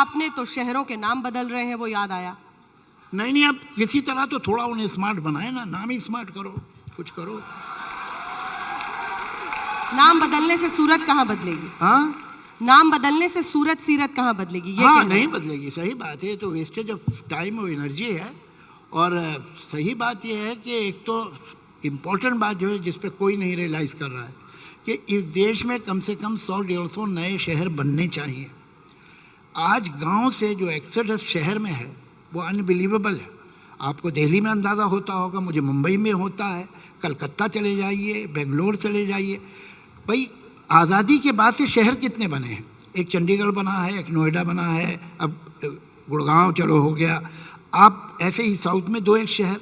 आपने तो शहरों के नाम बदल रहे हैं, वो याद आया। नहीं नहीं, अब किसी तरह तो थोड़ा उन्हें स्मार्ट बनाए ना, नाम ही स्मार्ट करो, कुछ करो। नाम बदलने से सूरत कहाँ बदलेगी? हाँ, नाम बदलने से सूरत सीरत कहाँ बदलेगी? ये हाँ, कहना नहीं है। बदलेगी, सही बात है। तो वेस्टेज ऑफ टाइम और एनर्जी है। और सही बात यह है कि एक तो इम्पोर्टेंट बात जो है जिस पे कोई नहीं रियलाइज़ कर रहा है कि इस देश में कम से कम 100-150 नए शहर बनने चाहिए। आज गांव से जो एक्सोडस शहर में है वो अनबिलीवेबल है। आपको दिल्ली में अंदाज़ा होता होगा, मुझे मुंबई में होता है, कलकत्ता चले जाइए, बेंगलोर चले जाइए। भाई आज़ादी के बाद से शहर कितने बने हैं? एक चंडीगढ़ बना है, एक नोएडा बना है, अब गुड़गांव चलो हो गया। आप ऐसे ही साउथ में 2-1 शहर।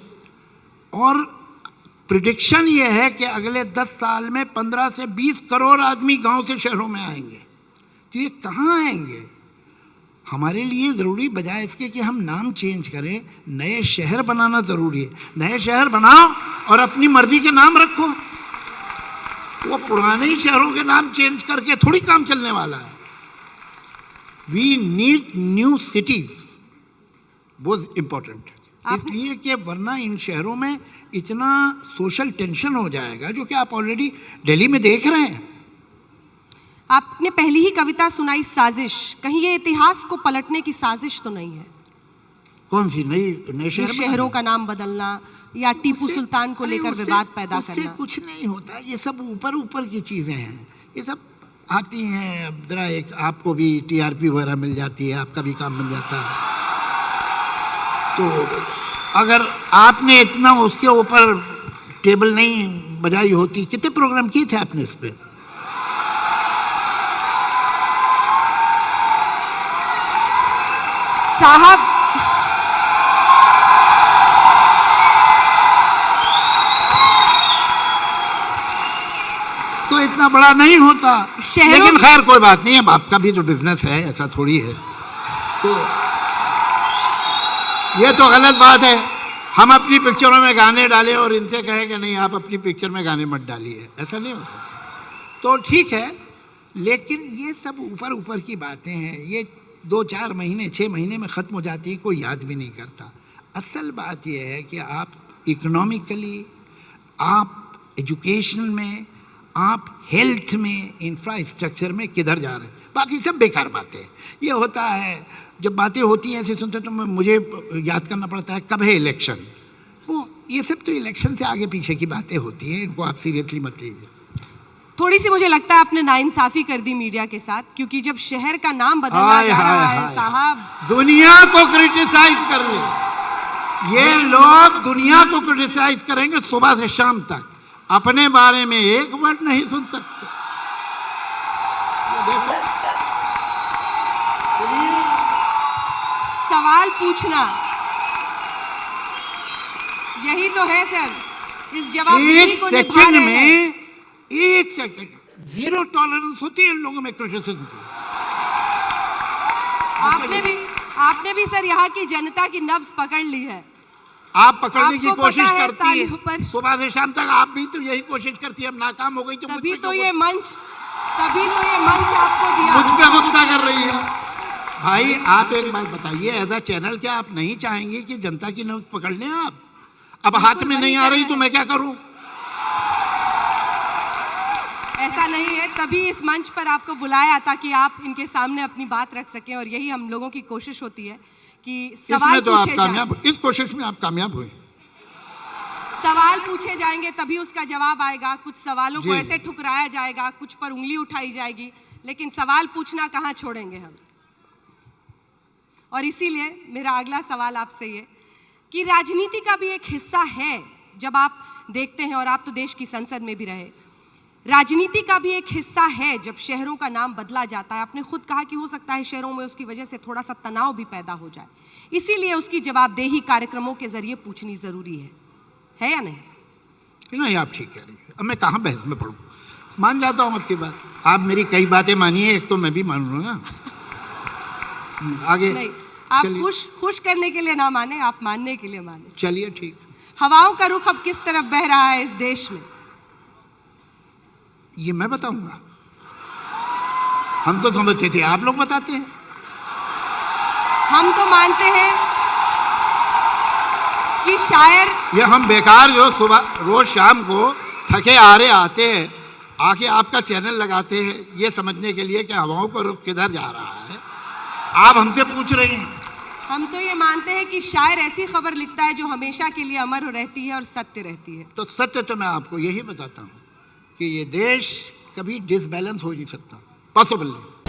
और प्रिडिक्शन ये है कि अगले 10 साल में 15 से 20 करोड़ आदमी गांव से शहरों में आएंगे। तो ये कहाँ आएंगे? हमारे लिए ज़रूरी बजाय इसके कि हम नाम चेंज करें, नए शहर बनाना ज़रूरी है। नए शहर बनाओ और अपनी मर्जी के नाम रखो। वो पुराने ही शहरों के नाम चेंज करके थोड़ी काम चलने वाला है। वी नीड न्यू सिटीज, बहुत इंपॉर्टेंट है। इसलिए कि वरना इन शहरों में इतना सोशल टेंशन हो जाएगा, जो कि आप ऑलरेडी दिल्ली में देख रहे हैं। आपने पहली ही कविता सुनाई साजिश, कहीं ये इतिहास को पलटने की साजिश तो नहीं है? कौन सी नए शहरों का नाम बदलना या टीपू सुल्तान को लेकर विवाद पैदा उससे करना? कुछ नहीं होता। ये सब ऊपर ऊपर की चीज़ें हैं, ये सब आती हैं। अब जरा एक आपको भी टीआरपी वगैरह मिल जाती है, आपका भी काम बन जाता है। तो अगर आपने इतना उसके ऊपर टेबल नहीं बजाई होती, कितने प्रोग्राम किए थे आपने इस पर? साहब, तो इतना बड़ा नहीं होता। लेकिन खैर कोई बात नहीं है, आपका भी तो बिजनेस है, ऐसा थोड़ी है। तो ये तो गलत बात है। हम अपनी पिक्चरों में गाने डालें और इनसे कहें कि नहीं आप अपनी पिक्चर में गाने मत डालिए, ऐसा नहीं हो सकता। तो ठीक है, लेकिन ये सब ऊपर ऊपर की बातें हैं। ये 2-4 महीने 6 महीने में ख़त्म हो जाती है, कोई याद भी नहीं करता। असल बात यह है कि आप इकोनॉमिकली, आप एजुकेशन में, आप हेल्थ में, इंफ्रास्ट्रक्चर में किधर जा रहे हैं। बाकी सब बेकार बातें हैं। ये होता है जब बातें होती हैं ऐसे सुनते तो मुझे याद करना पड़ता है कब है इलेक्शन। वो ये सब तो इलेक्शन से आगे पीछे की बातें होती हैं, इनको आप सीरियसली मत लीजिए। थोड़ी सी मुझे लगता है आपने नाइंसाफी कर दी मीडिया के साथ, क्योंकि जब शहर का नाम बदला जा रहा है साहब, दुनिया को क्रिटिसाइज कर ले। ये लोग दुनिया को क्रिटिसाइज करेंगे सुबह से शाम तक, अपने बारे में एक वर्ड नहीं सुन सकते। देखो, सवाल पूछना यही तो है सर, इस जवाबदेही को निभा रहे हैं। एक सेकंड, 0 टॉलरेंस होती है इन लोगों में क्रिटिसिज्म की। आपने भी सर यहाँ की जनता की नब्ज पकड़ ली है। आप पकड़ने की कोशिश करती है सुबह से शाम तक, आप भी तो यही कोशिश करती है। अब नाकाम हो गई तो तभी तो ये मंच आपको दिया। मुझ पे गुस्सा कर रही है। भाई आप एक बात बताइए, एज अ चैनल क्या आप नहीं चाहेंगे कि जनता की नब्ज पकड़ लें आप? अब हाथ में नहीं आ रही तो मैं क्या करूं? ऐसा नहीं है, तभी इस मंच पर आपको बुलाया ताकि आप इनके सामने अपनी बात रख सकें, और यही हम लोगों की कोशिश होती है कि सवाल तो आप कामयाब, इस कोशिश में आप कामयाब हुए। सवाल पूछे जाएंगे तभी उसका जवाब आएगा। कुछ सवालों को ऐसे ठुकराया जाएगा, कुछ पर उंगली उठाई जाएगी, लेकिन सवाल पूछना कहाँ छोड़ेंगे हम। और इसीलिए मेरा अगला सवाल आपसे ये कि राजनीति का भी एक हिस्सा है, जब आप देखते हैं, और आप तो देश की संसद में भी रहे, राजनीति का भी एक हिस्सा है जब शहरों का नाम बदला जाता है। आपने खुद कहा कि हो सकता है शहरों में उसकी वजह से थोड़ा सा तनाव भी पैदा हो जाए, इसीलिए उसकी जवाबदेही कार्यक्रमों के जरिए पूछनी जरूरी है या नहीं? नहीं, आप ठीक कह रही है। अब मैं कहाँ बहस में पढ़ूं? मान जाता हूँ आपकी बात। आप मेरी कई बातें मानिए, एक तो मैं भी मान लूँगा। आगे नहीं, आप खुश करने के लिए ना माने, आप मानने के लिए माने। चलिए ठीक। हवाओं का रुख अब किस तरफ बह रहा है इस देश में? ये मैं बताऊंगा? हम तो समझते थे, आप लोग बताते हैं। हम तो मानते हैं कि शायर ये हम बेकार जो सुबह रोज शाम को थके हारे आते हैं, आके आपका चैनल लगाते हैं ये समझने के लिए कि हवाओं का रुख किधर जा रहा है, आप हमसे पूछ रहे हैं। हम तो ये मानते हैं कि शायर ऐसी खबर लिखता है जो हमेशा के लिए अमर रहती है और सत्य रहती है। तो सत्य तो मैं आपको यही बताता हूँ कि ये देश कभी डिसबैलेंस हो नहीं सकता, पॉसिबल नहीं।